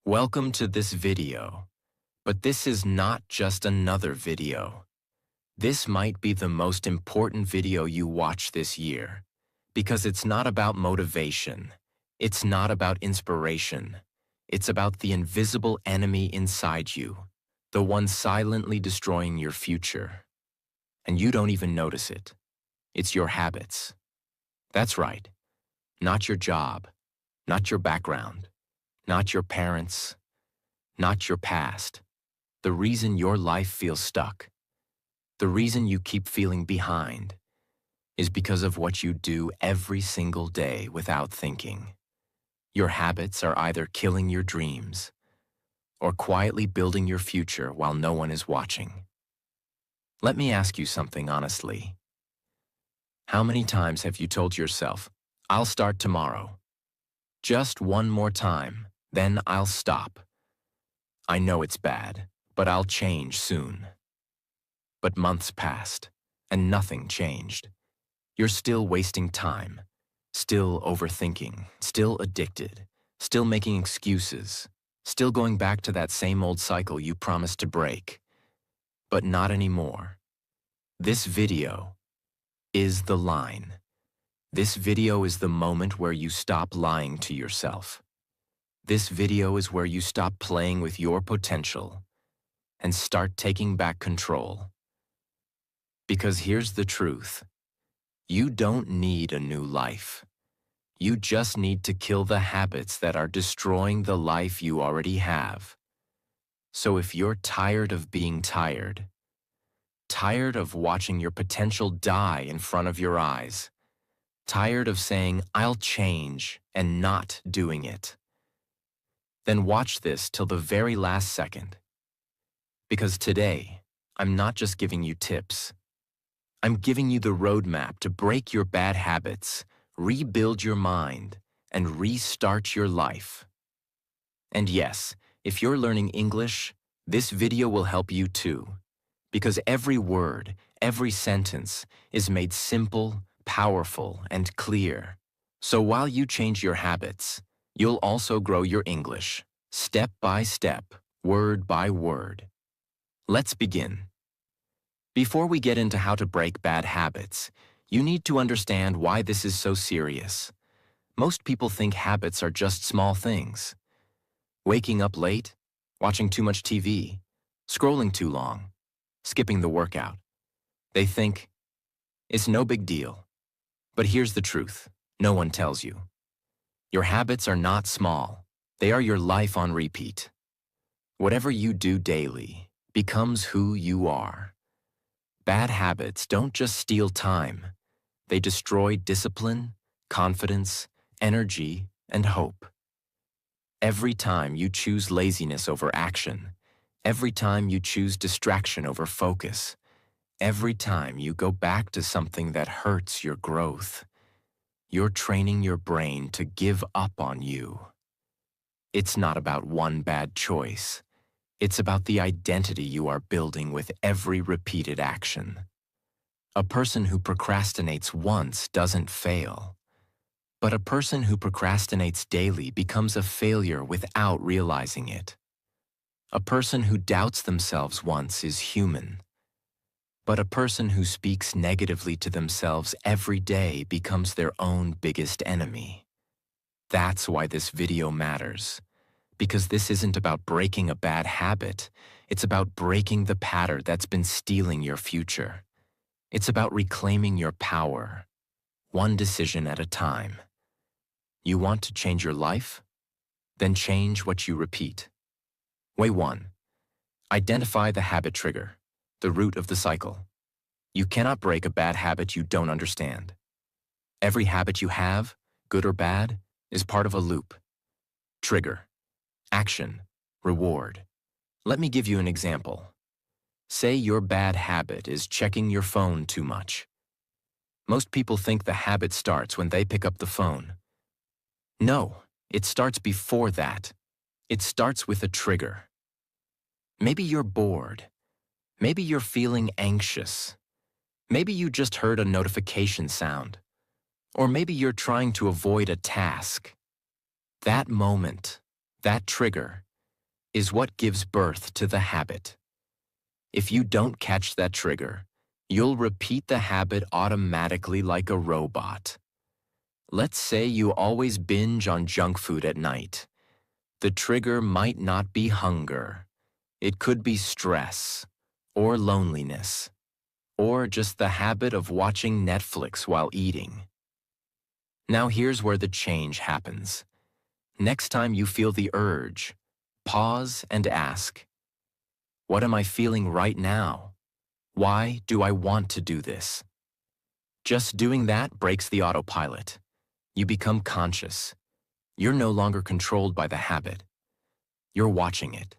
Welcome to this video, but this is not just another video. This might be the most important video you watch this year, because it's not about motivation, it's not about inspiration, it's about the invisible enemy inside you, the one silently destroying your future. And you don't even notice it. It's your habits. That's right, not your job, not your background, not your parents, not your past. The reason your life feels stuck, the reason you keep feeling behind, is because of what you do every single day without thinking. Your habits are either killing your dreams or quietly building your future while no one is watching. Let me ask you something honestly. How many times have you told yourself, "I'll start tomorrow. Just one more time, then I'll stop. I know it's bad, but I'll change soon." But months passed, and nothing changed. You're still wasting time, still overthinking, still addicted, still making excuses, still going back to that same old cycle you promised to break. But not anymore. This video is the line. This video is the moment where you stop lying to yourself. This video is where you stop playing with your potential and start taking back control. Because here's the truth. You don't need a new life. You just need to kill the habits that are destroying the life you already have. So if you're tired of being tired, tired of watching your potential die in front of your eyes, tired of saying, "I'll change," and not doing it, then watch this till the very last second. Because today, I'm not just giving you tips. I'm giving you the roadmap to break your bad habits, rebuild your mind, and restart your life. And yes, if you're learning English, this video will help you too. Because every word, every sentence is made simple, powerful, and clear. So while you change your habits, you'll also grow your English, step by step, word by word. Let's begin. Before we get into how to break bad habits, you need to understand why this is so serious. Most people think habits are just small things. Waking up late, watching too much TV, scrolling too long, skipping the workout. They think, it's no big deal. But here's the truth, no one tells you. Your habits are not small. They are your life on repeat. Whatever you do daily becomes who you are. Bad habits don't just steal time. They destroy discipline, confidence, energy, and hope. Every time you choose laziness over action, every time you choose distraction over focus, every time you go back to something that hurts your growth, you're training your brain to give up on you. It's not about one bad choice. It's about the identity you are building with every repeated action. A person who procrastinates once doesn't fail. But a person who procrastinates daily becomes a failure without realizing it. A person who doubts themselves once is human. But a person who speaks negatively to themselves every day becomes their own biggest enemy. That's why this video matters. Because this isn't about breaking a bad habit. It's about breaking the pattern that's been stealing your future. It's about reclaiming your power, one decision at a time. You want to change your life? Then change what you repeat. Way 1. Identify the habit trigger, the root of the cycle. You cannot break a bad habit you don't understand. Every habit you have, good or bad, is part of a loop. Trigger. Action, reward. Let me give you an example. Say your bad habit is checking your phone too much. Most people think the habit starts when they pick up the phone. No, it starts before that. It starts with a trigger. Maybe you're bored. Maybe you're feeling anxious. Maybe you just heard a notification sound. Or maybe you're trying to avoid a task. That moment, that trigger, is what gives birth to the habit. If you don't catch that trigger, you'll repeat the habit automatically like a robot. Let's say you always binge on junk food at night. The trigger might not be hunger. It could be stress, or loneliness, or just the habit of watching Netflix while eating. Now here's where the change happens. Next time you feel the urge, pause and ask, what am I feeling right now? Why do I want to do this? Just doing that breaks the autopilot. You become conscious. You're no longer controlled by the habit. You're watching it.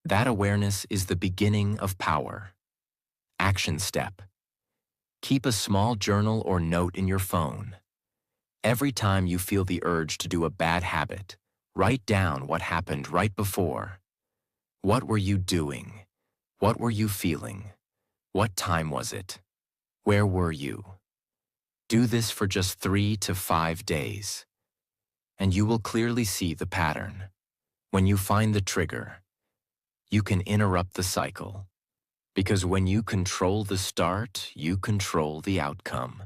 That awareness is the beginning of power. Action step. Keep a small journal or note in your phone. Every time you feel the urge to do a bad habit, write down what happened right before. What were you doing? What were you feeling? What time was it? Where were you? Do this for just 3 to 5 days, and you will clearly see the pattern. When you find the trigger, you can interrupt the cycle. Because when you control the start, you control the outcome.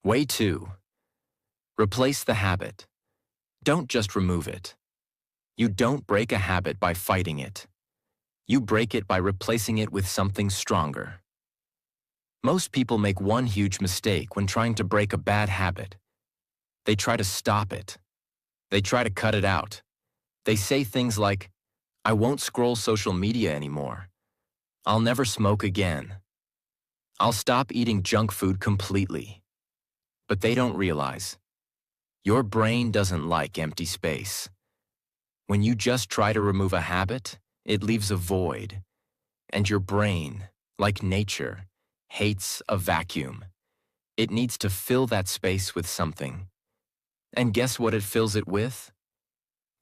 Way 2. Replace the habit. Don't just remove it. You don't break a habit by fighting it. You break it by replacing it with something stronger. Most people make one huge mistake when trying to break a bad habit. They try to stop it. They try to cut it out. They say things like, I won't scroll social media anymore. I'll never smoke again. I'll stop eating junk food completely. But they don't realize. Your brain doesn't like empty space. When you just try to remove a habit, it leaves a void. And your brain, like nature, hates a vacuum. It needs to fill that space with something. And guess what it fills it with?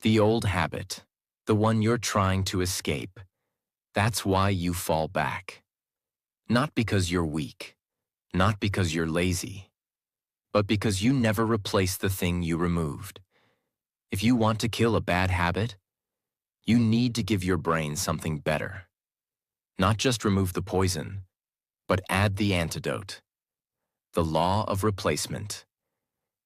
The old habit, the one you're trying to escape. That's why you fall back. Not because you're weak, not because you're lazy, but because you never replaced the thing you removed. If you want to kill a bad habit, you need to give your brain something better. Not just remove the poison, but add the antidote. The law of replacement.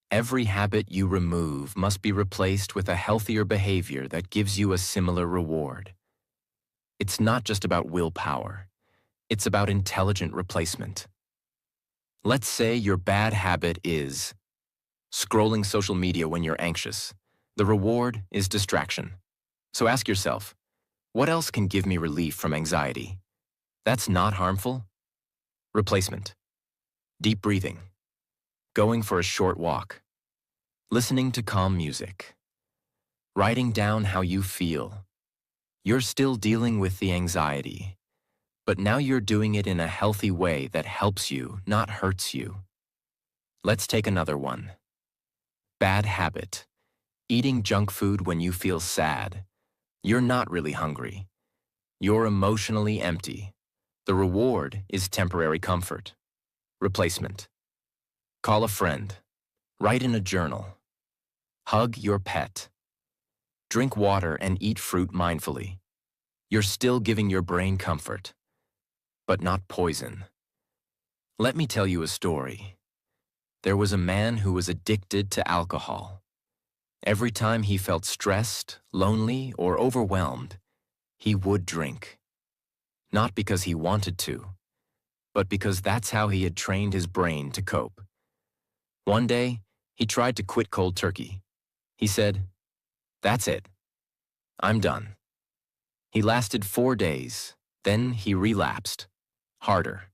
Every habit you remove must be replaced with a healthier behavior that gives you a similar reward. It's not just about willpower. It's about intelligent replacement. Let's say your bad habit is scrolling social media when you're anxious. The reward is distraction. So ask yourself, what else can give me relief from anxiety? That's not harmful. Replacement. Deep breathing. Going for a short walk. Listening to calm music. Writing down how you feel. You're still dealing with the anxiety, but now you're doing it in a healthy way that helps you, not hurts you. Let's take another one. Bad habit. Eating junk food when you feel sad. You're not really hungry. You're emotionally empty. The reward is temporary comfort. Replacement. Call a friend. Write in a journal. Hug your pet. Drink water and eat fruit mindfully. You're still giving your brain comfort, but not poison. Let me tell you a story. There was a man who was addicted to alcohol. Every time he felt stressed, lonely, or overwhelmed, he would drink. Not because he wanted to, but because that's how he had trained his brain to cope. One day, he tried to quit cold turkey. He said, "That's it. I'm done." He lasted 4 days, then he relapsed. Harder.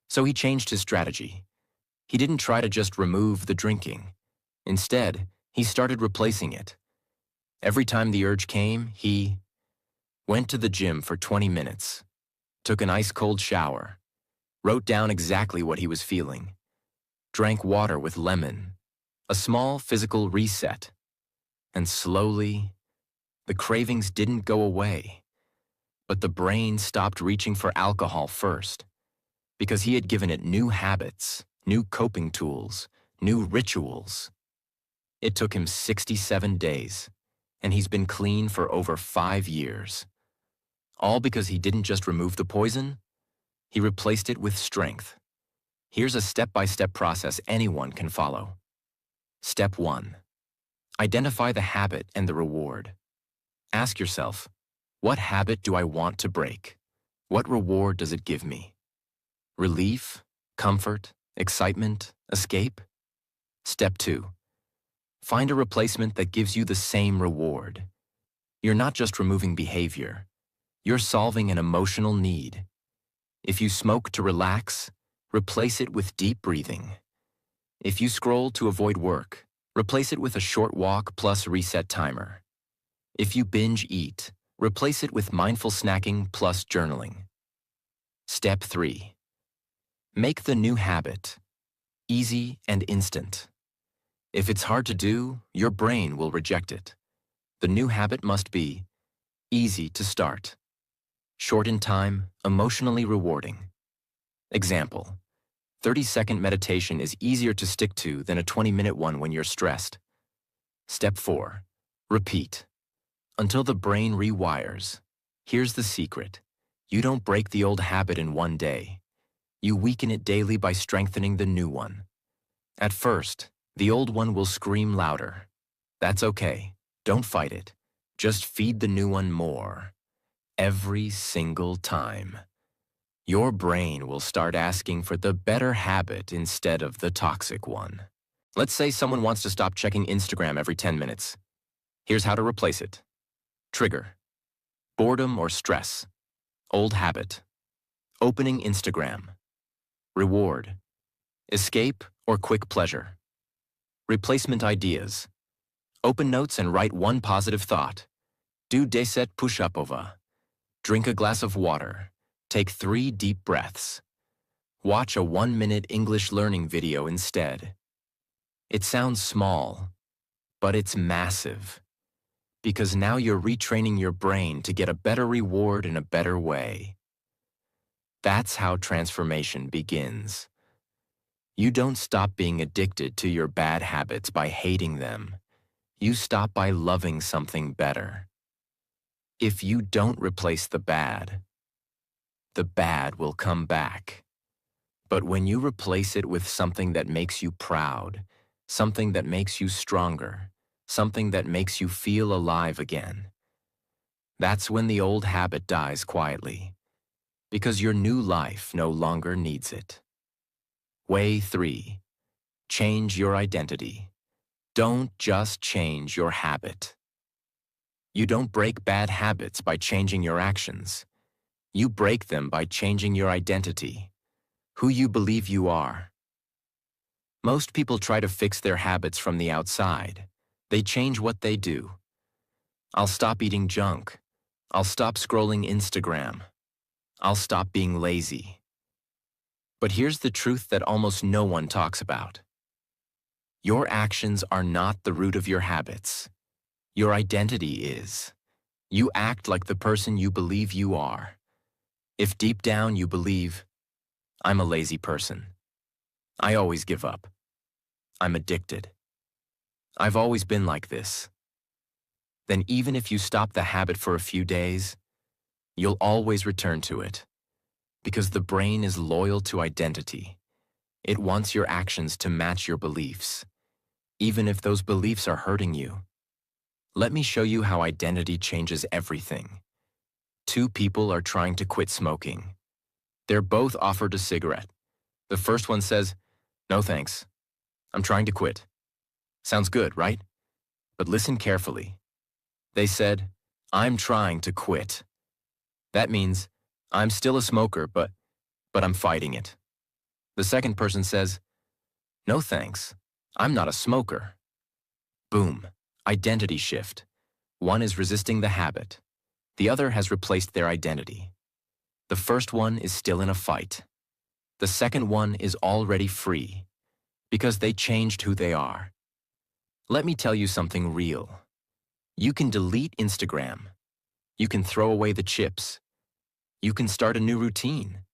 So he changed his strategy. He didn't try to just remove the drinking. Instead, he started replacing it. Every time the urge came, he went to the gym for 20 minutes, took an ice-cold shower, wrote down exactly what he was feeling, drank water with lemon, a small physical reset, and slowly, the cravings didn't go away, but the brain stopped reaching for alcohol first, because he had given it new habits, new coping tools, new rituals. It took him 67 days, and he's been clean for over 5 years. All because he didn't just remove the poison, he replaced it with strength. Here's a step-by-step process anyone can follow. Step 1. Identify the habit and the reward. Ask yourself, what habit do I want to break? What reward does it give me? Relief, comfort, excitement, escape? Step 2. Find a replacement that gives you the same reward. You're not just removing behavior. You're solving an emotional need. If you smoke to relax, replace it with deep breathing. If you scroll to avoid work, replace it with a short walk plus reset timer. If you binge eat, replace it with mindful snacking plus journaling. Step 3. Make the new habit easy and instant. If it's hard to do, your brain will reject it. The new habit must be easy to start, short in time, emotionally rewarding. Example: 30-second meditation is easier to stick to than a 20-minute one when you're stressed. Step 4. Repeat until the brain rewires. Here's the secret. You don't break the old habit in one day. You weaken it daily by strengthening the new one. At first, the old one will scream louder. That's okay. Don't fight it. Just feed the new one more. Every single time. Your brain will start asking for the better habit instead of the toxic one. Let's say someone wants to stop checking Instagram every 10 minutes. Here's how to replace it. Trigger: boredom or stress. Old habit: opening Instagram. Reward: escape or quick pleasure. Replacement ideas: open notes and write one positive thought. Do 10 push-upova. Drink a glass of water. Take 3 deep breaths. Watch a 1-minute English learning video instead. It sounds small, but it's massive. Because now you're retraining your brain to get a better reward in a better way. That's how transformation begins. You don't stop being addicted to your bad habits by hating them. You stop by loving something better. If you don't replace the bad will come back. But when you replace it with something that makes you proud, something that makes you stronger, something that makes you feel alive again, that's when the old habit dies quietly, because your new life no longer needs it. Way 3. Change your identity. Don't just change your habit. You don't break bad habits by changing your actions. You break them by changing your identity, who you believe you are. Most people try to fix their habits from the outside. They change what they do. I'll stop eating junk. I'll stop scrolling Instagram. I'll stop being lazy. But here's the truth that almost no one talks about. Your actions are not the root of your habits. Your identity is. You act like the person you believe you are. If deep down you believe, I'm a lazy person. I always give up. I'm addicted. I've always been like this. Then even if you stop the habit for a few days, you'll always return to it. Because the brain is loyal to identity. It wants your actions to match your beliefs, even if those beliefs are hurting you. Let me show you how identity changes everything. 2 people are trying to quit smoking. They're both offered a cigarette. The first one says, "No thanks. I'm trying to quit." Sounds good, right? But listen carefully. They said, "I'm trying to quit." That means, I'm still a smoker, but I'm fighting it. The second person says, "No thanks. I'm not a smoker." Boom. Identity shift. One is resisting the habit. The other has replaced their identity. The first one is still in a fight. The second one is already free, because they changed who they are. Let me tell you something real. You can delete Instagram. You can throw away the chips. You can start a new routine.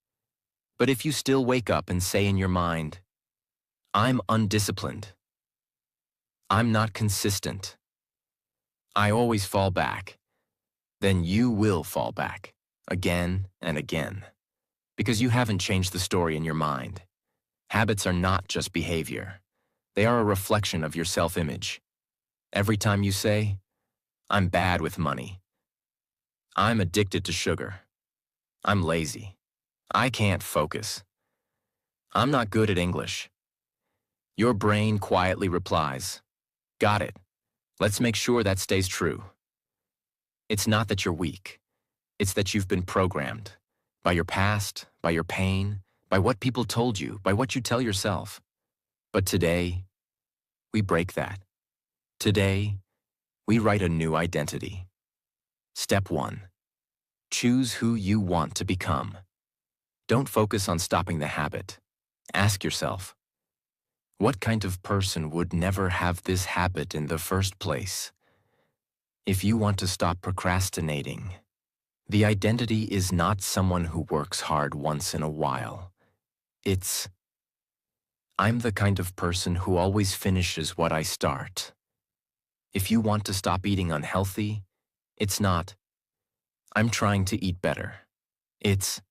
But if you still wake up and say in your mind, "I'm undisciplined. I'm not consistent. I always fall back," then you will fall back. again and again, because you haven't changed the story in your mind. Habits are not just behavior. They are a reflection of your self-image. Every time you say, "I'm bad with money," "I'm addicted to sugar," "I'm lazy," "I can't focus," "I'm not good at English," your brain quietly replies, "Got it. Let's make sure that stays true." It's not that you're weak. It's that you've been programmed by your past, by your pain, by what people told you, by what you tell yourself. But today, we break that. Today, we write a new identity. Step 1. Choose who you want to become. Don't focus on stopping the habit. Ask yourself, what kind of person would never have this habit in the first place? If you want to stop procrastinating, the identity is not someone who works hard once in a while. It's, I'm the kind of person who always finishes what I start. If you want to stop eating unhealthy, it's not, I'm trying to eat better. It's,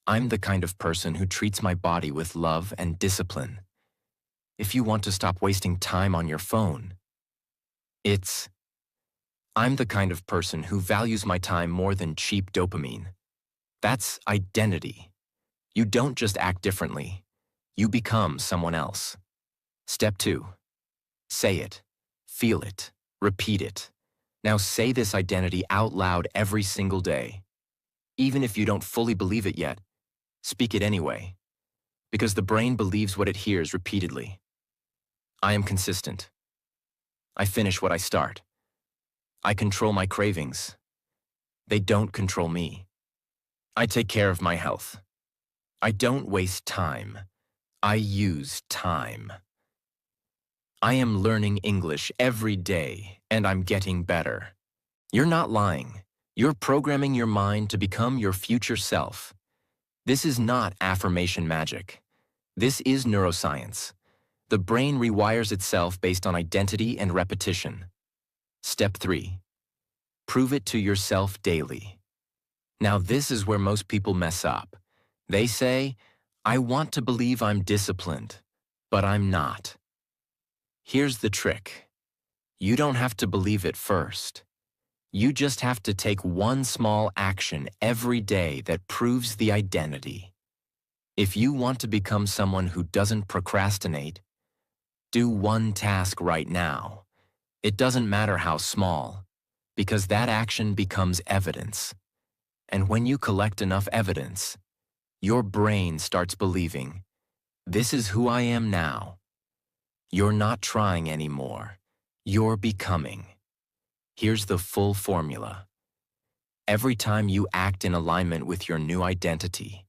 I'm the kind of person who treats my body with love and discipline. If you want to stop wasting time on your phone, it's, I'm the kind of person who values my time more than cheap dopamine. That's identity. You don't just act differently. You become someone else. Step 2. Say it. Feel it. Repeat it. Now say this identity out loud every single day. Even if you don't fully believe it yet, speak it anyway. Because the brain believes what it hears repeatedly. I am consistent. I finish what I start. I control my cravings. They don't control me. I take care of my health. I don't waste time. I use time. I am learning English every day, and I'm getting better. You're not lying. You're programming your mind to become your future self. This is not affirmation magic. This is neuroscience. The brain rewires itself based on identity and repetition. Step 3. Prove it to yourself daily. Now this is where most people mess up. They say, I want to believe I'm disciplined, but I'm not. Here's the trick. You don't have to believe it first. You just have to take one small action every day that proves the identity. If you want to become someone who doesn't procrastinate, do one task right now. It doesn't matter how small, because that action becomes evidence. And when you collect enough evidence, your brain starts believing, this is who I am now. You're not trying anymore. You're becoming. Here's the full formula. Every time you act in alignment with your new identity,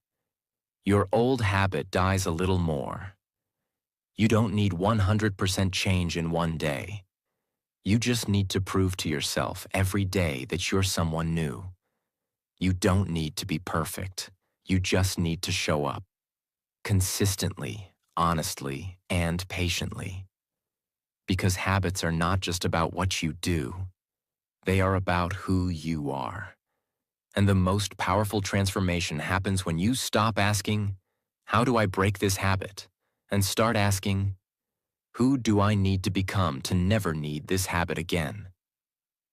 your old habit dies a little more. You don't need 100% change in one day. You just need to prove to yourself every day that you're someone new. You don't need to be perfect. You just need to show up. Consistently, honestly, and patiently. Because habits are not just about what you do. They are about who you are. And the most powerful transformation happens when you stop asking, how do I break this habit? And start asking, who do I need to become to never need this habit again?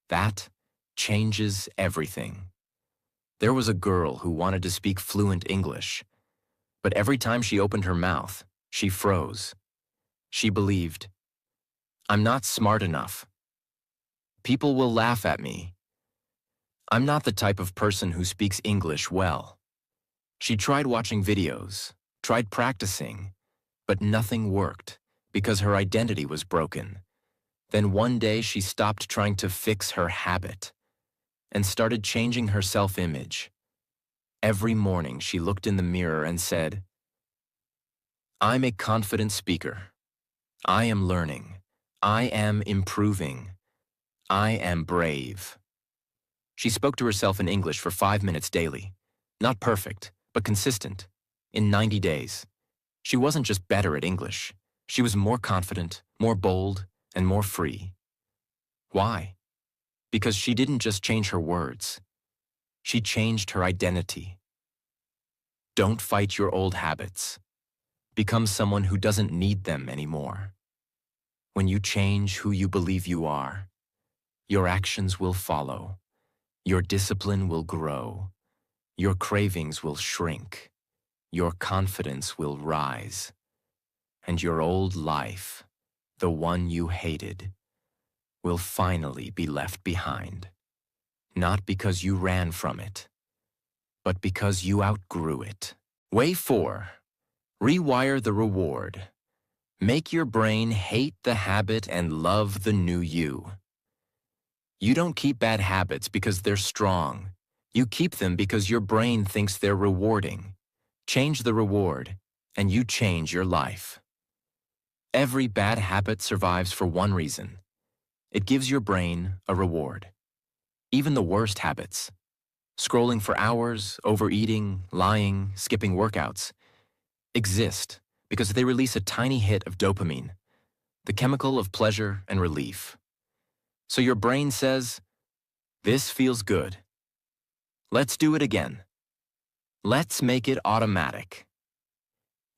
That changes everything. There was a girl who wanted to speak fluent English, but every time she opened her mouth, she froze. She believed, I'm not smart enough. People will laugh at me. I'm not the type of person who speaks English well. She tried watching videos, tried practicing, but nothing worked because her identity was broken. Then one day she stopped trying to fix her habit and started changing her self-image. Every morning she looked in the mirror and said, I'm a confident speaker. I am learning. I am improving. I am brave. She spoke to herself in English for 5 minutes daily. Not perfect, but consistent. In 90 days. She wasn't just better at English. She was more confident, more bold, and more free. Why? Because she didn't just change her words. She changed her identity. Don't fight your old habits. Become someone who doesn't need them anymore. When you change who you believe you are, your actions will follow. Your discipline will grow. Your cravings will shrink. Your confidence will rise. And your old life, the one you hated, will finally be left behind. Not because you ran from it, but because you outgrew it. Way 4. Rewire the reward. Make your brain hate the habit and love the new you. You don't keep bad habits because they're strong. You keep them because your brain thinks they're rewarding. Change the reward, and you change your life. Every bad habit survives for one reason. It gives your brain a reward. Even the worst habits, scrolling for hours, overeating, lying, skipping workouts, exist because they release a tiny hit of dopamine, the chemical of pleasure and relief. So your brain says, "This feels good. Let's do it again. Let's make it automatic."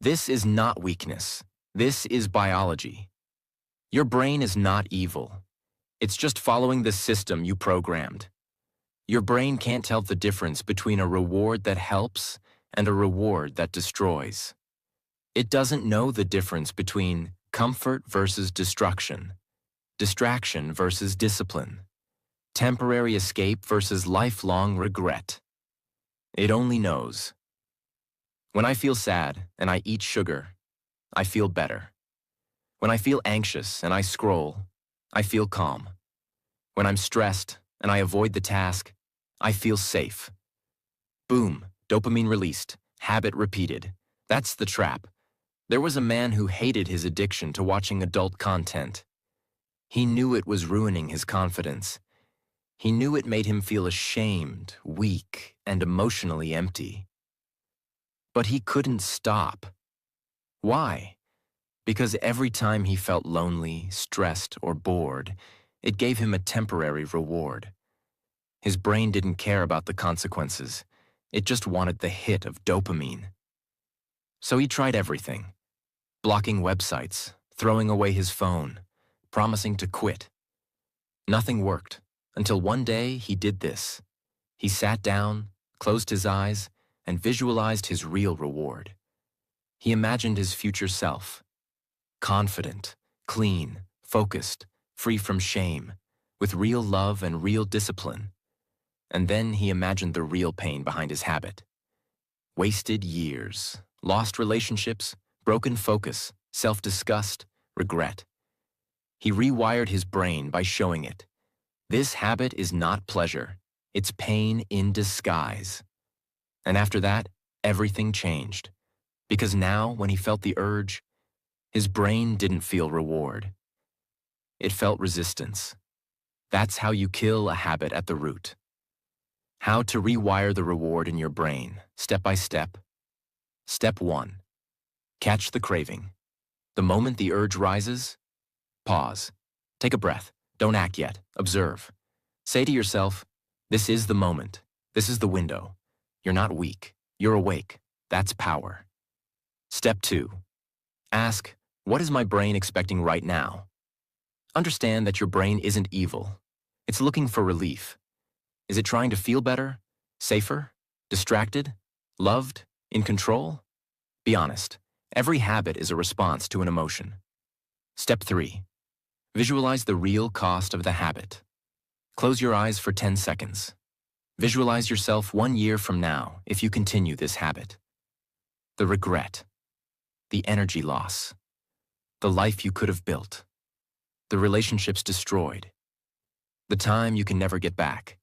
This is not weakness. This is biology. Your brain is not evil. It's just following the system you programmed. Your brain can't tell the difference between a reward that helps and a reward that destroys. It doesn't know the difference between comfort versus destruction, distraction versus discipline, temporary escape versus lifelong regret. It only knows. When I feel sad and I eat sugar, I feel better. When I feel anxious and I scroll, I feel calm. When I'm stressed and I avoid the task, I feel safe. Boom, dopamine released, habit repeated. That's the trap. There was a man who hated his addiction to watching adult content. He knew it was ruining his confidence. He knew it made him feel ashamed, weak, and emotionally empty. But he couldn't stop. Why? Because every time he felt lonely, stressed, or bored, it gave him a temporary reward. His brain didn't care about the consequences. It just wanted the hit of dopamine. So he tried everything. Blocking websites, throwing away his phone, promising to quit. Nothing worked until one day he did this. He sat down, closed his eyes, and visualized his real reward. He imagined his future self. Confident, clean, focused, free from shame, with real love and real discipline. And then he imagined the real pain behind his habit. Wasted years, lost relationships, broken focus, self-disgust, regret. He rewired his brain by showing it. This habit is not pleasure. It's pain in disguise. And after that, everything changed. Because now, when he felt the urge, his brain didn't feel reward. It felt resistance. That's how you kill a habit at the root. How to rewire the reward in your brain, step by step. Step 1. Catch the craving. The moment the urge rises, pause. Take a breath. Don't act yet. Observe. Say to yourself, this is the moment. This is the window. You're not weak. You're awake. That's power. Step 2. Ask, what is my brain expecting right now? Understand that your brain isn't evil. It's looking for relief. Is it trying to feel better, safer, distracted, loved, in control? Be honest. Every habit is a response to an emotion. Step 3. Visualize the real cost of the habit. Close your eyes for 10 seconds. Visualize yourself 1 year from now if you continue this habit. The regret, the energy loss, the life you could have built, the relationships destroyed, the time you can never get back.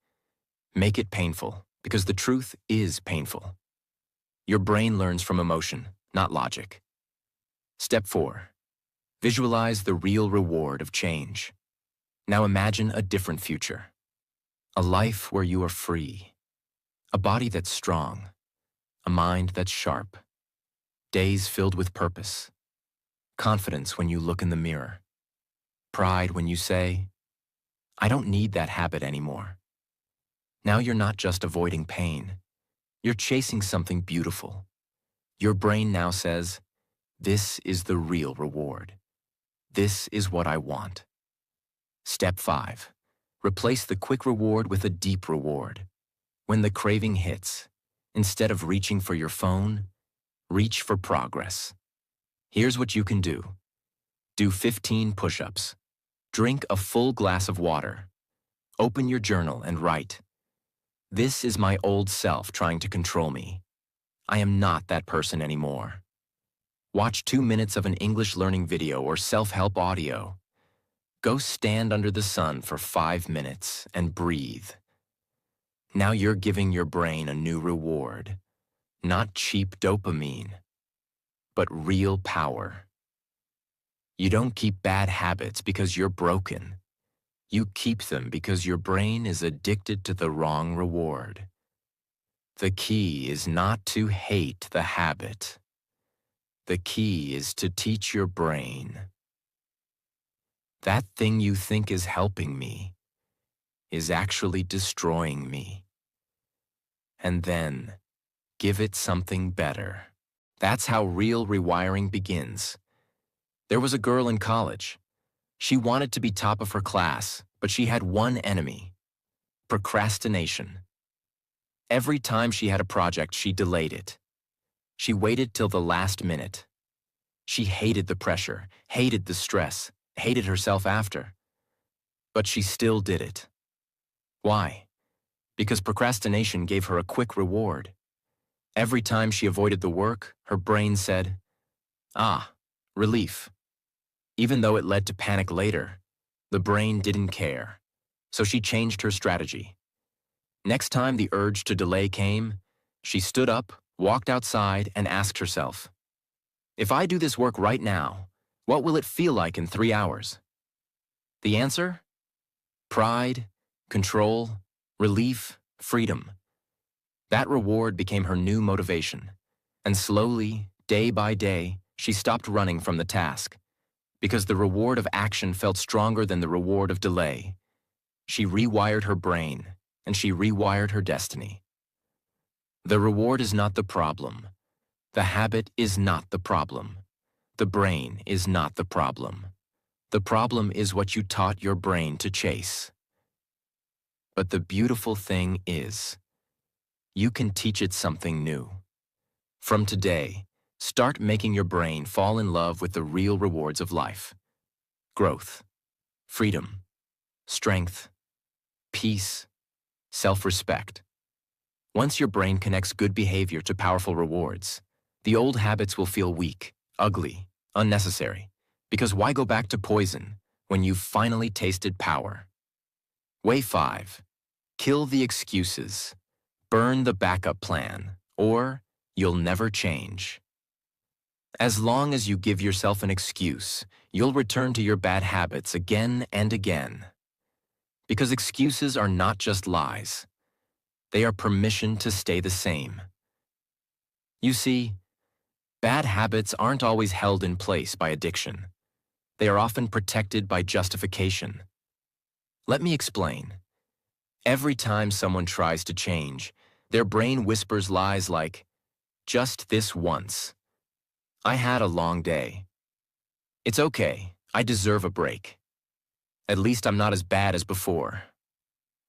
Make it painful, because the truth is painful. Your brain learns from emotion, not logic. Step 4. Visualize the real reward of change. Now imagine a different future. A life where you are free. A body that's strong. A mind that's sharp. Days filled with purpose. Confidence when you look in the mirror. Pride when you say, I don't need that habit anymore. Now you're not just avoiding pain. You're chasing something beautiful. Your brain now says, this is the real reward. This is what I want. Step 5. Replace the quick reward with a deep reward. When the craving hits, instead of reaching for your phone, reach for progress. Here's what you can do. Do 15 push-ups. Drink a full glass of water. Open your journal and write, "This is my old self trying to control me. I am not that person anymore." Watch 2 minutes of an English learning video or self-help audio. Go stand under the sun for 5 minutes and breathe. Now you're giving your brain a new reward. Not cheap dopamine, but real power. You don't keep bad habits because you're broken. You keep them because your brain is addicted to the wrong reward. The key is not to hate the habit. The key is to teach your brain, that thing you think is helping me is actually destroying me. And then give it something better. That's how real rewiring begins. There was a girl in college. She wanted to be top of her class, but she had one enemy: procrastination. Every time she had a project, she delayed it. She waited till the last minute. She hated the pressure, hated the stress, hated herself after. But she still did it. Why? Because procrastination gave her a quick reward. Every time she avoided the work, her brain said, "Ah, relief." Even though it led to panic later, the brain didn't care. So she changed her strategy. Next time the urge to delay came, she stood up, walked outside, and asked herself, "If I do this work right now, what will it feel like in 3 hours?" The answer? Pride, control, relief, freedom. That reward became her new motivation. And slowly, day by day, she stopped running from the task. Because the reward of action felt stronger than the reward of delay. She rewired her brain, and she rewired her destiny. The reward is not the problem. The habit is not the problem. The brain is not the problem. The problem is what you taught your brain to chase. But the beautiful thing is, you can teach it something new. From today, start making your brain fall in love with the real rewards of life. Growth, freedom, strength, peace, self-respect. Once your brain connects good behavior to powerful rewards, the old habits will feel weak, ugly, unnecessary. Because why go back to poison when you've finally tasted power? Way 5. Kill the excuses. Burn the backup plan, or you'll never change. As long as you give yourself an excuse, you'll return to your bad habits again and again. Because excuses are not just lies. They are permission to stay the same. You see, bad habits aren't always held in place by addiction. They are often protected by justification. Let me explain. Every time someone tries to change, their brain whispers lies like, "Just this once. I had a long day. It's okay, I deserve a break. At least I'm not as bad as before.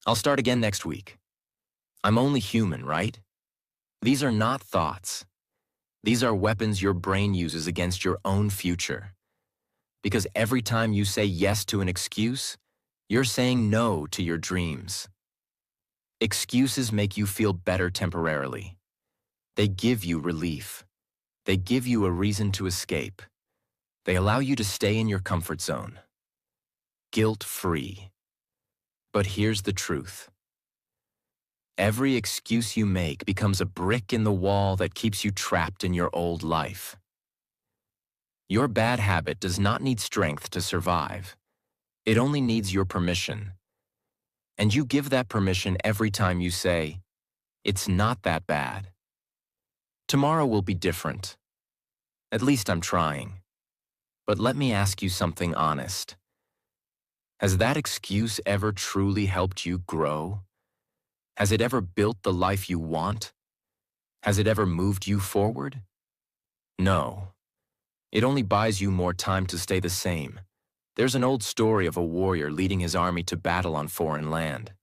I'll start again next week. I'm only human, right?" These are not thoughts. These are weapons your brain uses against your own future. Because every time you say yes to an excuse, you're saying no to your dreams. Excuses make you feel better temporarily. They give you relief. They give you a reason to escape. They allow you to stay in your comfort zone. Guilt-free. But here's the truth. Every excuse you make becomes a brick in the wall that keeps you trapped in your old life. Your bad habit does not need strength to survive. It only needs your permission. And you give that permission every time you say, "It's not that bad. Tomorrow will be different. At least I'm trying." But let me ask you something honest. Has that excuse ever truly helped you grow? Has it ever built the life you want? Has it ever moved you forward? No. It only buys you more time to stay the same. There's an old story of a warrior leading his army to battle on foreign land.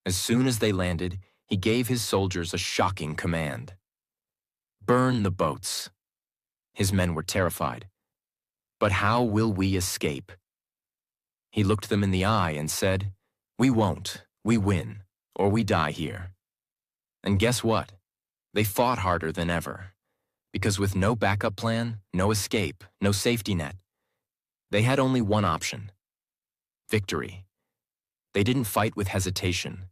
As soon as they landed, he gave his soldiers a shocking command. Burn the boats. His men were terrified. But how will we escape? He looked them in the eye and said, "We won't. We win, or we die here." And guess what? They fought harder than ever. Because with no backup plan, no escape, no safety net, they had only one option: victory. They didn't fight with hesitation.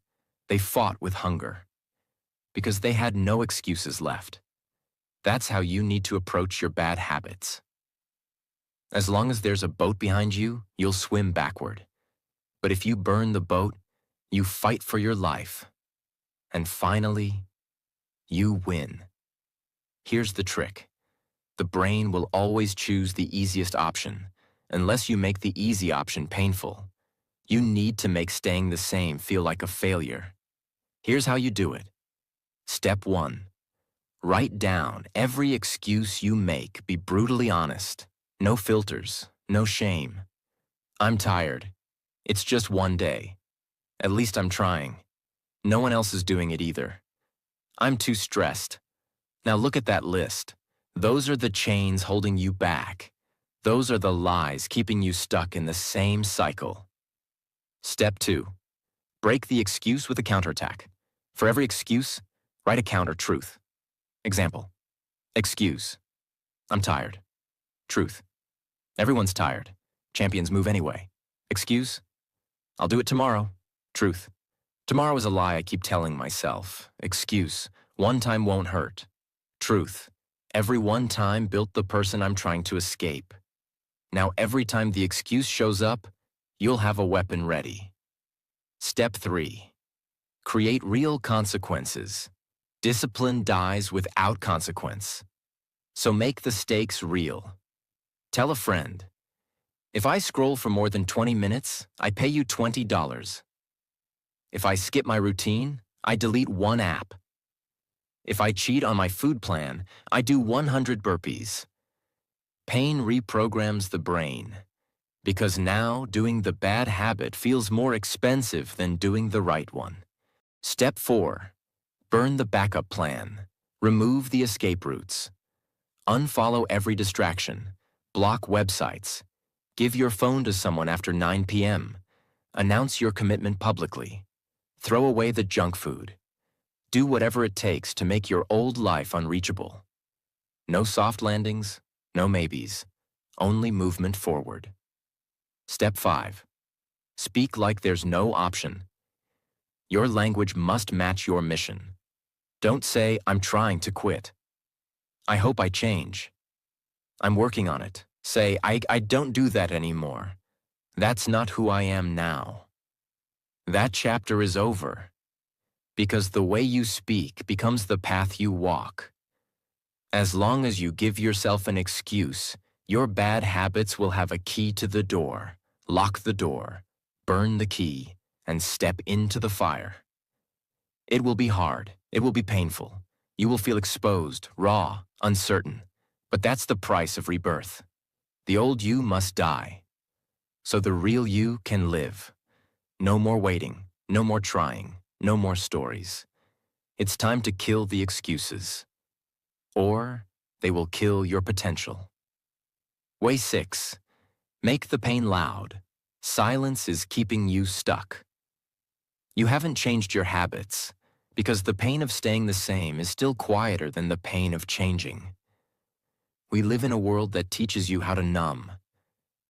They fought with hunger. Because they had no excuses left. That's how you need to approach your bad habits. As long as there's a boat behind you, you'll swim backward. But if you burn the boat, you fight for your life. And finally, you win. Here's the trick. The brain will always choose the easiest option, unless you make the easy option painful. You need to make staying the same feel like a failure. Here's how you do it. Step 1. Write down every excuse you make. Be brutally honest. No filters, no shame. I'm tired. It's just one day. At least I'm trying. No one else is doing it either. I'm too stressed. Now look at that list. Those are the chains holding you back. Those are the lies keeping you stuck in the same cycle. Step 2. Break the excuse with a counterattack. For every excuse, write a counter-truth. Example. Excuse. I'm tired. Truth. Everyone's tired. Champions move anyway. Excuse. I'll do it tomorrow. Truth. Tomorrow is a lie I keep telling myself. Excuse. One time won't hurt. Truth. Every one time built the person I'm trying to escape. Now every time the excuse shows up, you'll have a weapon ready. Step 3. Create real consequences. Discipline dies without consequence. So make the stakes real. Tell a friend, if I scroll for more than 20 minutes, I pay you $20. If I skip my routine, I delete one app. If I cheat on my food plan, I do 100 burpees. Pain reprograms the brain, because now doing the bad habit feels more expensive than doing the right one. Step 4. Burn the backup plan. Remove the escape routes. Unfollow every distraction. Block websites. Give your phone to someone after 9 p.m. Announce your commitment publicly. Throw away the junk food. Do whatever it takes to make your old life unreachable. No soft landings, no maybes, only movement forward. Step 5. Speak like there's no option. Your language must match your mission. Don't say, "I'm trying to quit." "I hope I change." "I'm working on it." Say, I don't do that anymore. That's not who I am now. That chapter is over. Because the way you speak becomes the path you walk. As long as you give yourself an excuse, your bad habits will have a key to the door. Lock the door, burn the key, and step into the fire. It will be hard. It will be painful. You will feel exposed, raw, uncertain. But that's the price of rebirth. The old you must die, so the real you can live. No more waiting, no more trying, no more stories. It's time to kill the excuses, or they will kill your potential. Way 6. Make the pain loud. Silence is keeping you stuck. You haven't changed your habits, because the pain of staying the same is still quieter than the pain of changing. We live in a world that teaches you how to numb.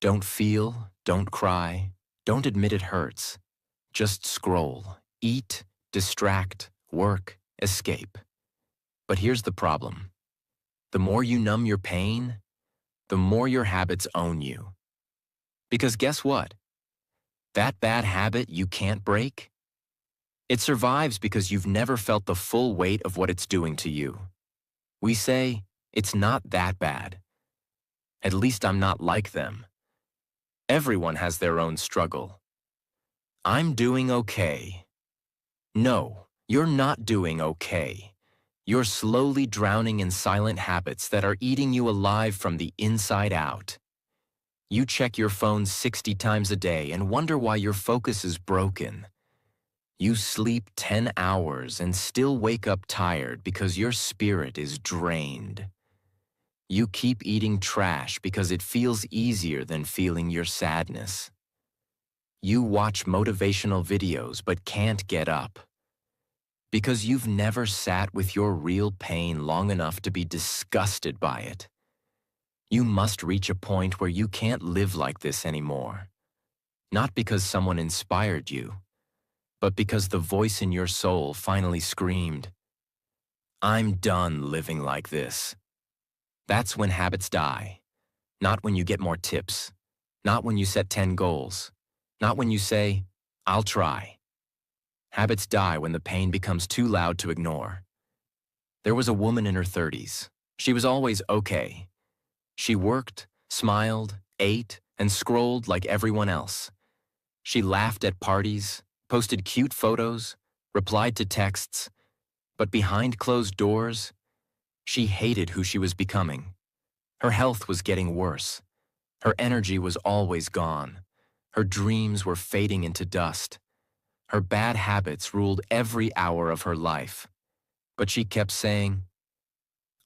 Don't feel, don't cry, don't admit it hurts. Just scroll, eat, distract, work, escape. But here's the problem. The more you numb your pain, the more your habits own you. Because guess what? That bad habit you can't break? It survives because you've never felt the full weight of what it's doing to you. We say, it's not that bad. At least I'm not like them. Everyone has their own struggle. I'm doing okay. No, you're not doing okay. You're slowly drowning in silent habits that are eating you alive from the inside out. You check your phone 60 times a day and wonder why your focus is broken. You sleep 10 hours and still wake up tired because your spirit is drained. You keep eating trash because it feels easier than feeling your sadness. You watch motivational videos but can't get up because you've never sat with your real pain long enough to be disgusted by it. You must reach a point where you can't live like this anymore. Not because someone inspired you, but because the voice in your soul finally screamed, "I'm done living like this." That's when habits die. Not when you get more tips. Not when you set 10 goals. Not when you say, "I'll try." Habits die when the pain becomes too loud to ignore. There was a woman in her 30s. She was always okay. She worked, smiled, ate, and scrolled like everyone else. She laughed at parties, posted cute photos, replied to texts, but behind closed doors, she hated who she was becoming. Her health was getting worse. Her energy was always gone. Her dreams were fading into dust. Her bad habits ruled every hour of her life. But she kept saying,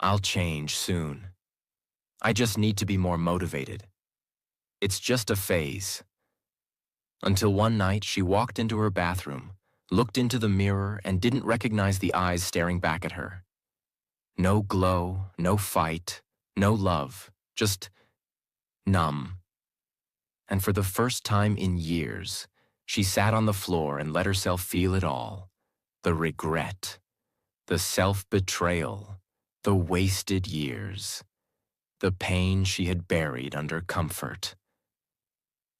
"I'll change soon. I just need to be more motivated. It's just a phase." Until one night she walked into her bathroom, looked into the mirror, and didn't recognize the eyes staring back at her. No glow, no fight, no love, just numb. And for the first time in years, she sat on the floor and let herself feel it all. The regret, the self-betrayal, the wasted years, the pain she had buried under comfort.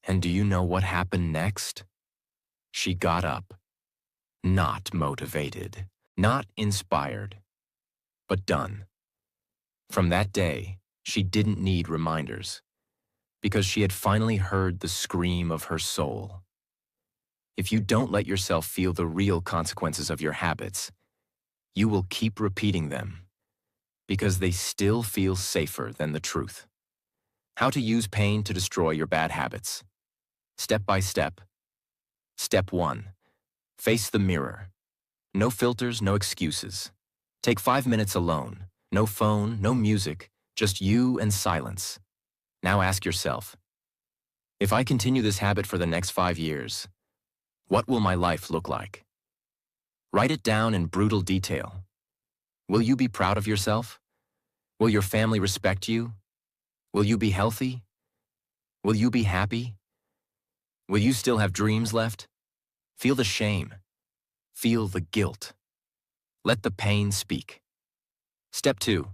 And do you know what happened next? She got up, not motivated, not inspired, but done. From that day, she didn't need reminders, because she had finally heard the scream of her soul. If you don't let yourself feel the real consequences of your habits, you will keep repeating them, because they still feel safer than the truth. How to use pain to destroy your bad habits. Step by step. Step 1. Face the mirror. No filters, no excuses. Take 5 minutes alone. No phone, no music, just you and silence. Now ask yourself, if I continue this habit for the next 5 years, what will my life look like? Write it down in brutal detail. Will you be proud of yourself? Will your family respect you? Will you be healthy? Will you be happy? Will you still have dreams left? Feel the shame. Feel the guilt. Let the pain speak. Step 2.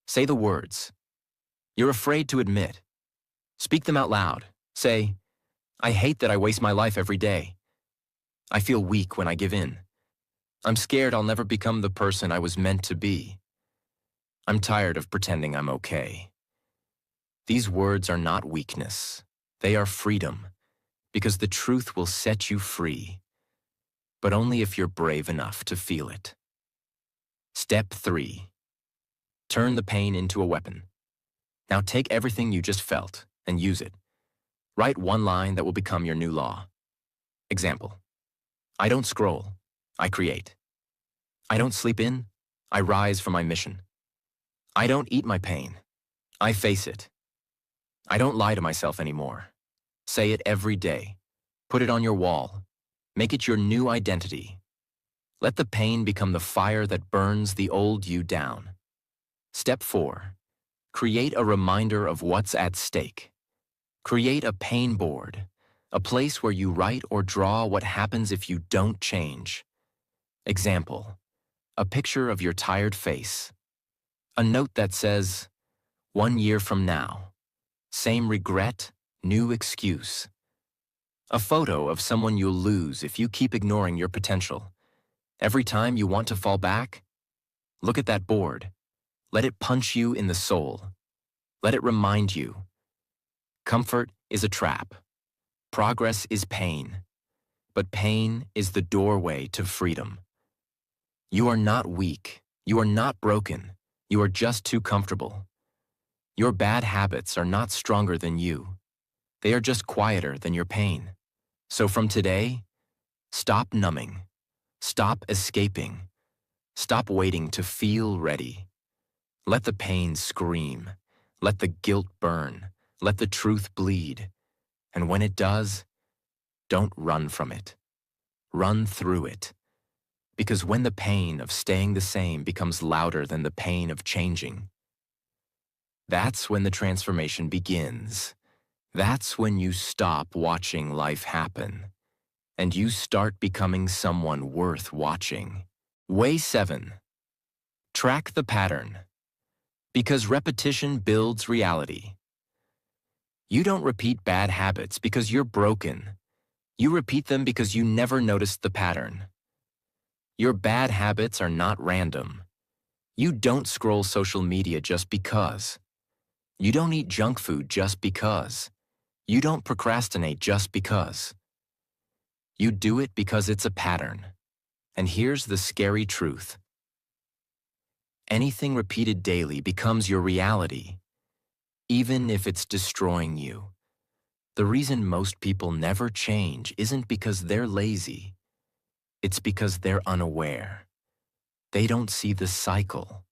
Say the words you're afraid to admit. Speak them out loud. Say, "I hate that I waste my life every day. I feel weak when I give in. I'm scared I'll never become the person I was meant to be. I'm tired of pretending I'm okay." These words are not weakness. They are freedom, because the truth will set you free, but only if you're brave enough to feel it. Step 3. Turn the pain into a weapon. Now take everything you just felt and use it. Write one line that will become your new law. Example: I don't scroll, I create. I don't sleep in, I rise for my mission. I don't eat my pain, I face it. I don't lie to myself anymore. Say it every day. Put it on your wall. Make it your new identity. Let the pain become the fire that burns the old you down. Step 4. Create a reminder of what's at stake. Create a pain board, a place where you write or draw what happens if you don't change. Example: a picture of your tired face. A note that says, 1 year from now. Same regret, new excuse. A photo of someone you'll lose if you keep ignoring your potential. Every time you want to fall back, look at that board. Let it punch you in the soul. Let it remind you. Comfort is a trap. Progress is pain. But pain is the doorway to freedom. You are not weak. You are not broken. You are just too comfortable. Your bad habits are not stronger than you. They are just quieter than your pain. So from today, stop numbing. Stop escaping. Stop waiting to feel ready. Let the pain scream. Let the guilt burn. Let the truth bleed. And when it does, don't run from it. Run through it. Because when the pain of staying the same becomes louder than the pain of changing, that's when the transformation begins. That's when you stop watching life happen, and you start becoming someone worth watching. Way 7. Track the pattern. Because repetition builds reality. You don't repeat bad habits because you're broken. You repeat them because you never noticed the pattern. Your bad habits are not random. You don't scroll social media just because. You don't eat junk food just because. You don't procrastinate just because. You do it because it's a pattern. And here's the scary truth. Anything repeated daily becomes your reality, even if it's destroying you. The reason most people never change isn't because they're lazy. It's because they're unaware. They don't see the cycle.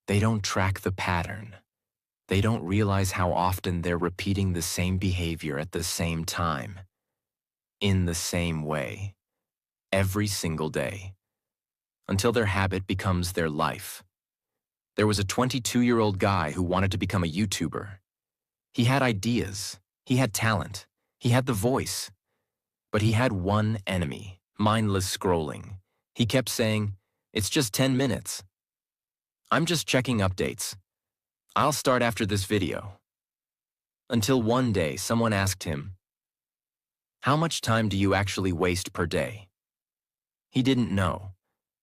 They don't track the pattern. They don't realize how often they're repeating the same behavior at the same time, in the same way, every single day, until their habit becomes their life. There was a 22-year-old guy who wanted to become a YouTuber. He had ideas, he had talent, he had the voice, but he had one enemy: mindless scrolling. He kept saying, "It's just 10 minutes. I'm just checking updates. I'll start after this video." Until one day someone asked him, "How much time do you actually waste per day?" He didn't know,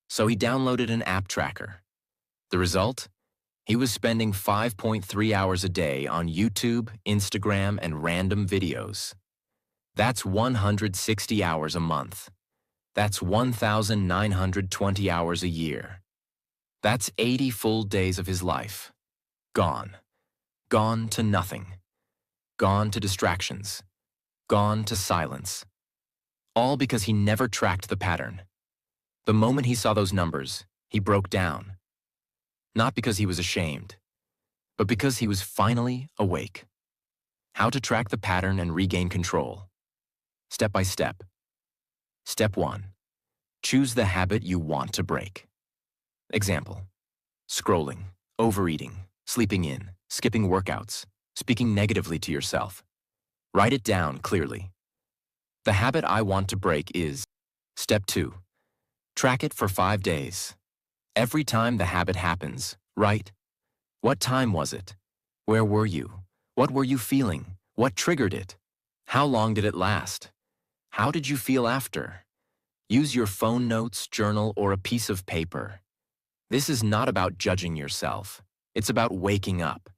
so he downloaded an app tracker. The result? He was spending 5.3 hours a day on YouTube, Instagram, and random videos. That's 160 hours a month. That's 1,920 hours a year. That's 80 full days of his life. Gone. Gone to nothing. Gone to distractions. Gone to silence. All because he never tracked the pattern. The moment he saw those numbers, he broke down. Not because he was ashamed, but because he was finally awake. How to track the pattern and regain control. Step by step. Step 1. Choose the habit you want to break. Example: scrolling, overeating, sleeping in, skipping workouts, speaking negatively to yourself. Write it down clearly. The habit I want to break is. Step 2. Track it for 5 days. Every time the habit happens, write: what time was it? Where were you? What were you feeling? What triggered it? How long did it last? How did you feel after? Use your phone notes, journal, or a piece of paper. This is not about judging yourself. It's about waking up,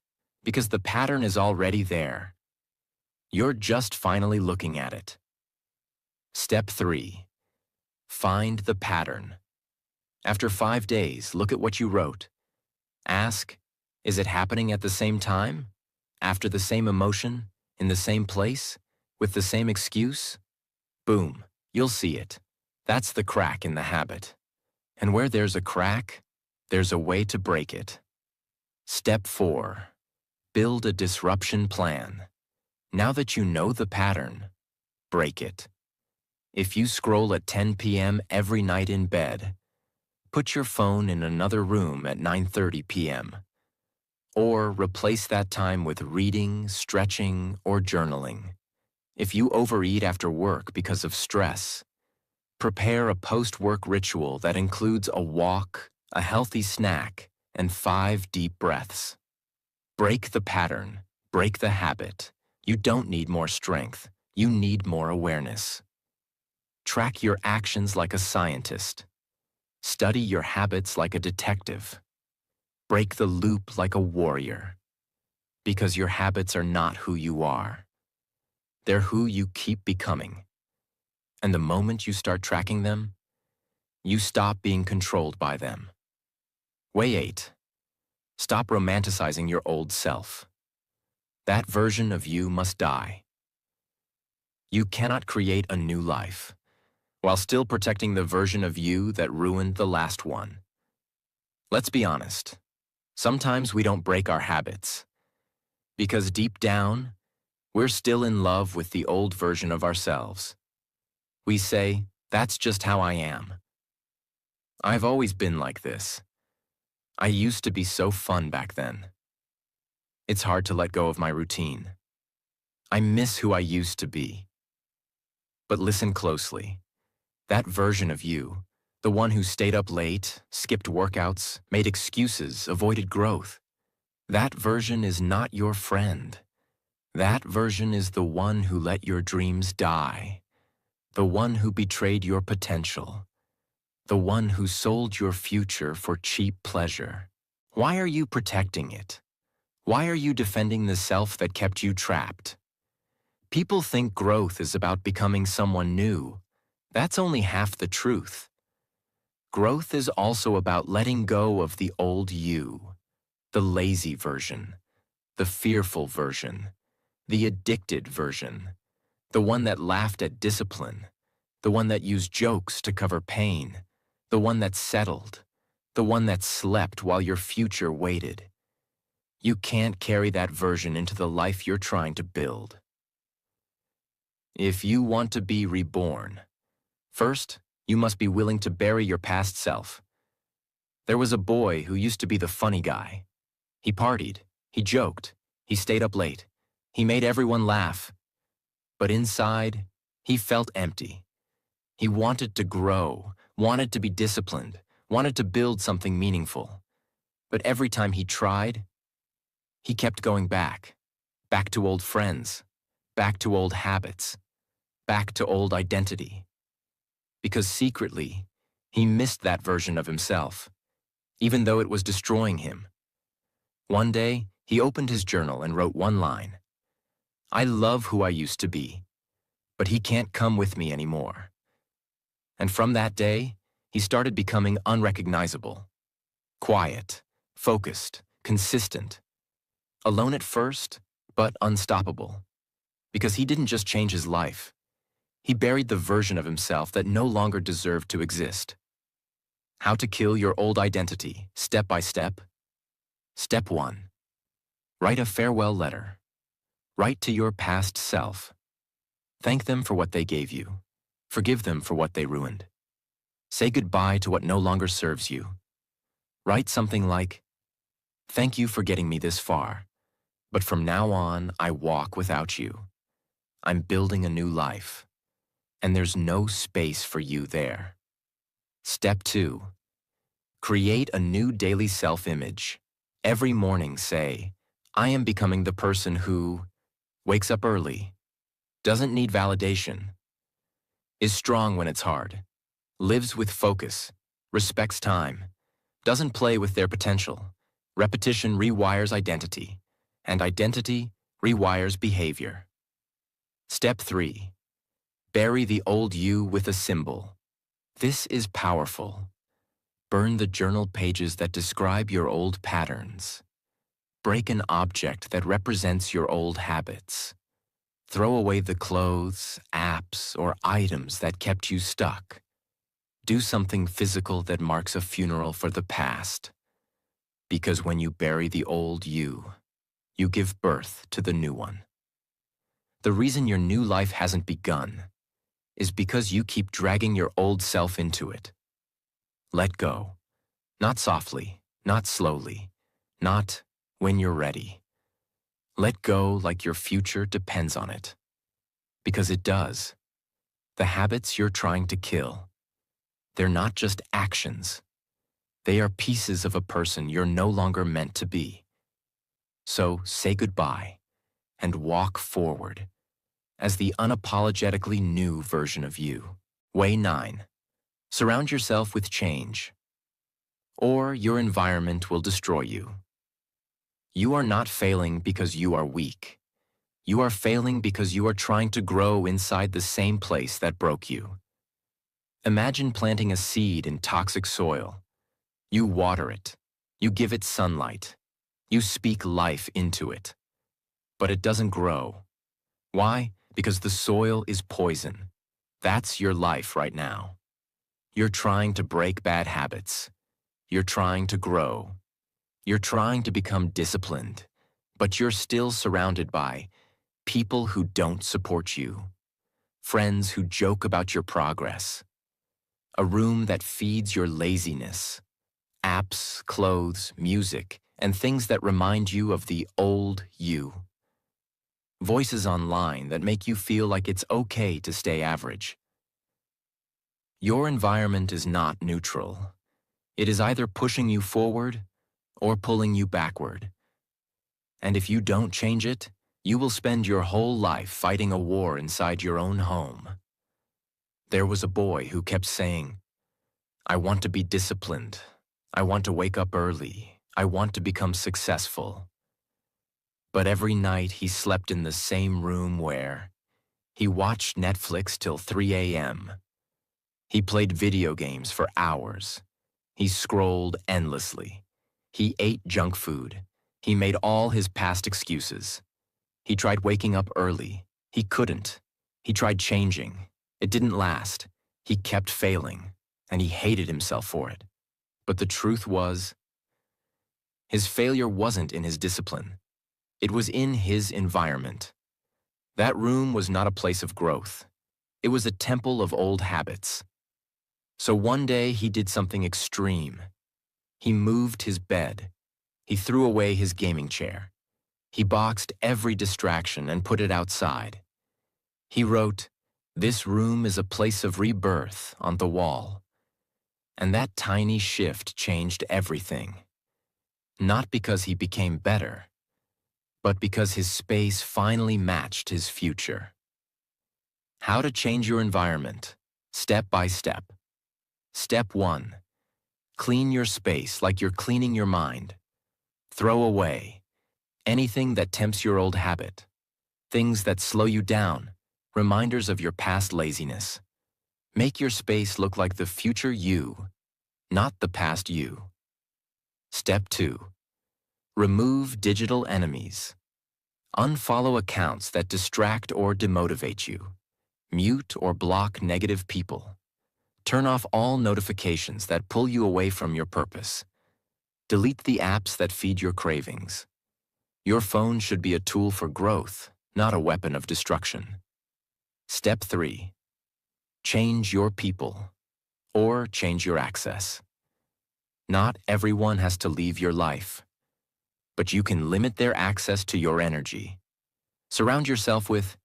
because the pattern is already there. You're just finally looking at it. Step 3. Find the pattern. After 5 days, look at what you wrote. Ask, is it happening at the same time? After the same emotion? In the same place? With the same excuse? Boom, you'll see it. That's the crack in the habit. And where there's a crack, there's a way to break it. Step 4. Build a disruption plan. Now that you know the pattern, break it. If you scroll at 10 p.m. every night in bed, put your phone in another room at 9:30 p.m. Or replace that time with reading, stretching, or journaling. If you overeat after work because of stress, prepare a post-work ritual that includes a walk, a healthy snack, and 5 deep breaths. Break the pattern. Break the habit. You don't need more strength. You need more awareness. Track your actions like a scientist. Study your habits like a detective. Break the loop like a warrior. Because your habits are not who you are. They're who you keep becoming. And the moment you start tracking them, you stop being controlled by them. Way 8. Stop romanticizing your old self. That version of you must die. You cannot create a new life while still protecting the version of you that ruined the last one. Let's be honest. Sometimes we don't break our habits because deep down, we're still in love with the old version of ourselves. We say, "That's just how I am. I've always been like this. I used to be so fun back then." It's hard to let go of my routine. I miss who I used to be. But listen closely. That version of you, the one who stayed up late, skipped workouts, made excuses, avoided growth, that version is not your friend. That version is the one who let your dreams die, the one who betrayed your potential, the one who sold your future for cheap pleasure. Why are you protecting it? Why are you defending the self that kept you trapped? People think growth is about becoming someone new. That's only half the truth. Growth is also about letting go of the old you, the lazy version, the fearful version, the addicted version, the one that laughed at discipline, the one that used jokes to cover pain, the one that settled, the one that slept while your future waited. You can't carry that version into the life you're trying to build. If you want to be reborn, first, you must be willing to bury your past self. There was a boy who used to be the funny guy. He partied, he joked, he stayed up late, he made everyone laugh. But inside, he felt empty. He wanted to grow, wanted to be disciplined, wanted to build something meaningful. But every time he tried, he kept going back to old friends, back to old habits, back to old identity. Because secretly, he missed that version of himself, even though it was destroying him. One day, he opened his journal and wrote one line. "I love who I used to be, but he can't come with me anymore." And from that day, he started becoming unrecognizable, quiet, focused, consistent, alone at first, but unstoppable. Because he didn't just change his life. He buried the version of himself that no longer deserved to exist. How to kill your old identity, step by step? Step 1. Write a farewell letter. Write to your past self. Thank them for what they gave you. Forgive them for what they ruined. Say goodbye to what no longer serves you. Write something like, "Thank you for getting me this far, but from now on, I walk without you. I'm building a new life, and there's no space for you there." Step 2. Create a new daily self-image. Every morning say, "I am becoming the person who wakes up early, doesn't need validation, is strong when it's hard, lives with focus, respects time, doesn't play with their potential. Repetition rewires identity, and identity rewires behavior." Step 3. Bury the old you with a symbol. This is powerful. Burn the journal pages that describe your old patterns. Break an object that represents your old habits. Throw away the clothes, apps, or items that kept you stuck. Do something physical that marks a funeral for the past. Because when you bury the old you give birth to the new one. The reason your new life hasn't begun is because you keep dragging your old self into it. Let go. Not softly, not slowly, not when you're ready. Let go like your future depends on it. Because it does. The habits you're trying to kill, they're not just actions. They are pieces of a person you're no longer meant to be. So say goodbye and walk forward as the unapologetically new version of you. Way 9. Surround yourself with change, or your environment will destroy you. You are not failing because you are weak. You are failing because you are trying to grow inside the same place that broke you. Imagine planting a seed in toxic soil. You water it. You give it sunlight. You speak life into it. But it doesn't grow. Why? Because the soil is poison. That's your life right now. You're trying to break bad habits. You're trying to grow. You're trying to become disciplined. But you're still surrounded by people who don't support you, friends who joke about your progress, a room that feeds your laziness, apps, clothes, music, and things that remind you of the old you. Voices online that make you feel like it's okay to stay average. Your environment is not neutral. It is either pushing you forward or pulling you backward. And if you don't change it, you will spend your whole life fighting a war inside your own home. There was a boy who kept saying, "I want to be disciplined. I want to wake up early. I want to become successful." But every night he slept in the same room where he watched Netflix till 3 a.m. He played video games for hours. He scrolled endlessly. He ate junk food. He made all his past excuses. He tried waking up early. He couldn't. He tried changing. It didn't last. He kept failing, and he hated himself for it. But the truth was, his failure wasn't in his discipline. It was in his environment. That room was not a place of growth. It was a temple of old habits. So one day he did something extreme. He moved his bed. He threw away his gaming chair. He boxed every distraction and put it outside. He wrote, "This room is a place of rebirth," on the wall. And that tiny shift changed everything. Not because he became better, but because his space finally matched his future. How to change your environment, step by step. Step 1. Clean your space like you're cleaning your mind. Throw away anything that tempts your old habit, things that slow you down, reminders of your past laziness. Make your space look like the future you, not the past you. Step 2. Remove digital enemies. Unfollow accounts that distract or demotivate you. Mute or block negative people. Turn off all notifications that pull you away from your purpose. Delete the apps that feed your cravings. Your phone should be a tool for growth, not a weapon of destruction. Step 3. Change your people, or change your access. Not everyone has to leave your life, but you can limit their access to your energy. Surround yourself with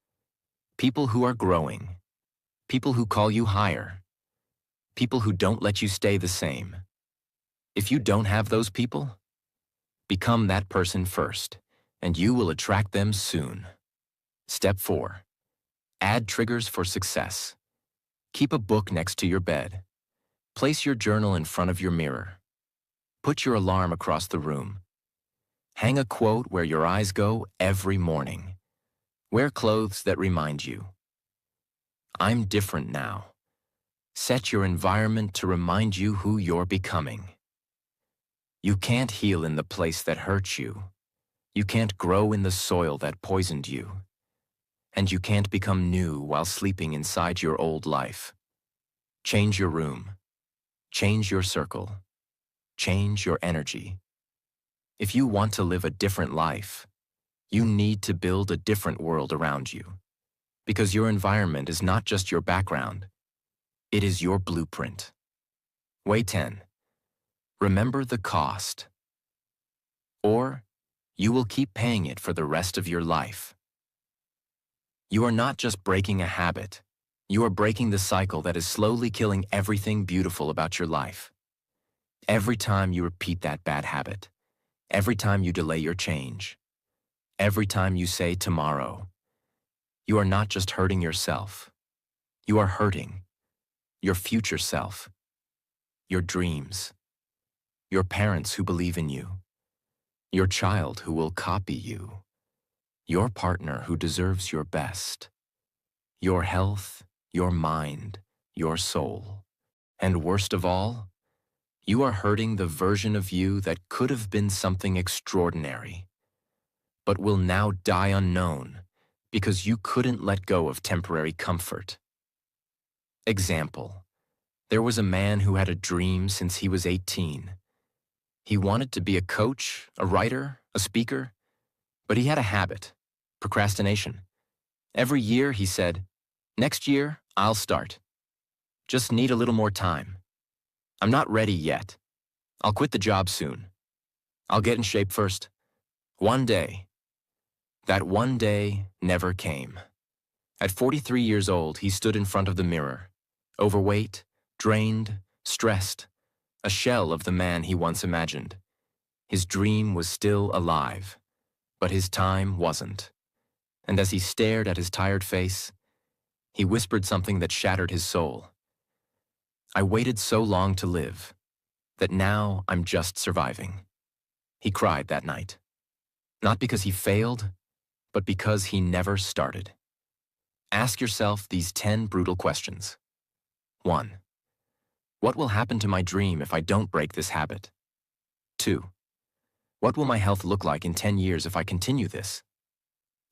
people who are growing, people who call you higher, people who don't let you stay the same. If you don't have those people, become that person first, and you will attract them soon. Step 4. Add triggers for success. Keep a book next to your bed. Place your journal in front of your mirror. Put your alarm across the room. Hang a quote where your eyes go every morning. Wear clothes that remind you, "I'm different now." Set your environment to remind you who you're becoming. You can't heal in the place that hurt you. You can't grow in the soil that poisoned you. And you can't become new while sleeping inside your old life. Change your room. Change your circle. Change your energy. If you want to live a different life, you need to build a different world around you. Because your environment is not just your background, it is your blueprint. Way 10. Remember the cost. Or you will keep paying it for the rest of your life. You are not just breaking a habit. You are breaking the cycle that is slowly killing everything beautiful about your life. Every time you repeat that bad habit, every time you delay your change, every time you say tomorrow, you are not just hurting yourself. You are hurting your future self, your dreams, your parents who believe in you, your child who will copy you, your partner who deserves your best, your health, your mind, your soul. And worst of all, you are hurting the version of you that could have been something extraordinary, but will now die unknown because you couldn't let go of temporary comfort. Example: there was a man who had a dream since he was 18. He wanted to be a coach, a writer, a speaker, but he had a habit: procrastination. Every year he said, "Next year, I'll start. Just need a little more time. I'm not ready yet. I'll quit the job soon. I'll get in shape first." One day. That one day never came. At 43 years old, he stood in front of the mirror, overweight, drained, stressed, a shell of the man he once imagined. His dream was still alive, but his time wasn't. And as he stared at his tired face, he whispered something that shattered his soul. "I waited so long to live, that now I'm just surviving." He cried that night. Not because he failed, but because he never started. Ask yourself these 10 brutal questions. 1. What will happen to my dream if I don't break this habit? 2. What will my health look like in 10 years if I continue this?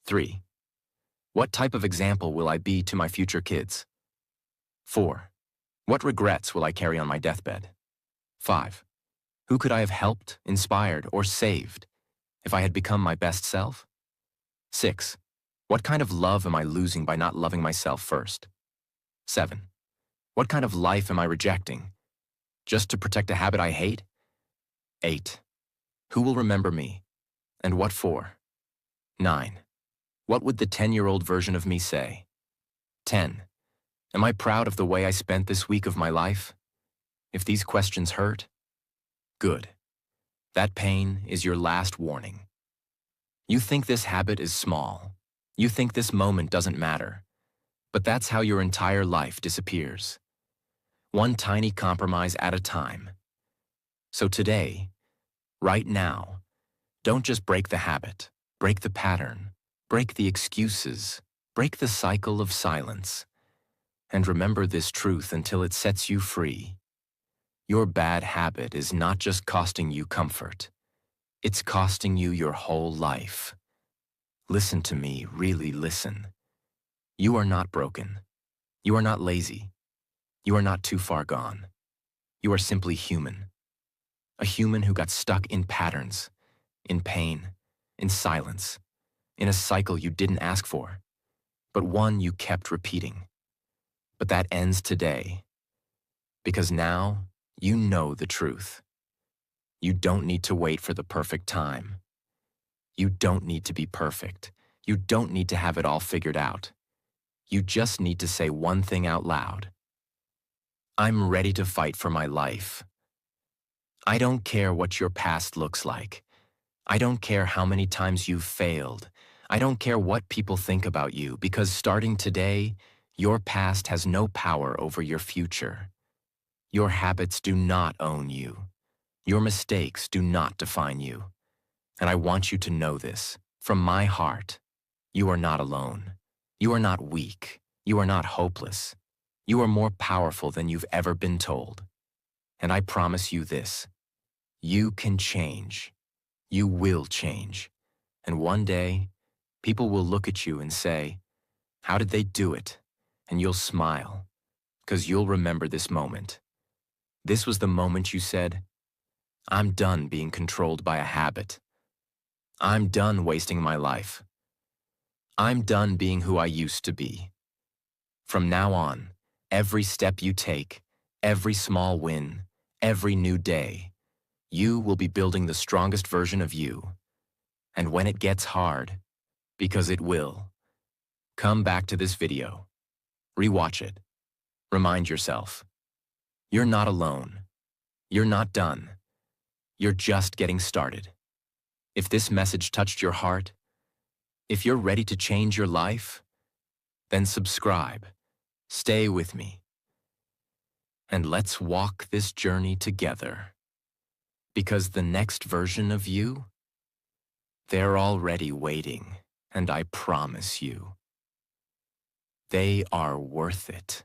3. What type of example will I be to my future kids? 4. What regrets will I carry on my deathbed? 5. Who could I have helped, inspired, or saved if I had become my best self? 6. What kind of love am I losing by not loving myself first? 7. What kind of life am I rejecting just to protect a habit I hate? 8. Who will remember me, and what for? 9. What would the 10-year-old version of me say? 10. Am I proud of the way I spent this week of my life? If these questions hurt, good. That pain is your last warning. You think this habit is small. You think this moment doesn't matter. But that's how your entire life disappears. One tiny compromise at a time. So today, right now, don't just break the habit, break the pattern, break the excuses, break the cycle of silence. And remember this truth until it sets you free. Your bad habit is not just costing you comfort. It's costing you your whole life. Listen to me, really listen. You are not broken. You are not lazy. You are not too far gone. You are simply human. A human who got stuck in patterns, in pain, in silence, in a cycle you didn't ask for, but one you kept repeating. But that ends today, because now you know the truth. You don't need to wait for the perfect time. You don't need to be perfect. You don't need to have it all figured out. You just need to say one thing out loud. I'm ready to fight for my life. I don't care what your past looks like. I don't care how many times you've failed. I don't care what people think about you, because starting today, your past has no power over your future. Your habits do not own you. Your mistakes do not define you. And I want you to know this, from my heart. You are not alone. You are not weak. You are not hopeless. You are more powerful than you've ever been told. And I promise you this. You can change. You will change. And one day, people will look at you and say, "How did they do it?" And you'll smile, because you'll remember this moment. This was the moment you said, "I'm done being controlled by a habit. I'm done wasting my life. I'm done being who I used to be." From now on, every step you take, every small win, every new day, you will be building the strongest version of you. And when it gets hard, because it will, come back to this video, rewatch it, remind yourself, you're not alone. You're not done. You're just getting started. If this message touched your heart, if you're ready to change your life, then subscribe, stay with me, and let's walk this journey together. Because the next version of you, they're already waiting. and I promise you, they are worth it.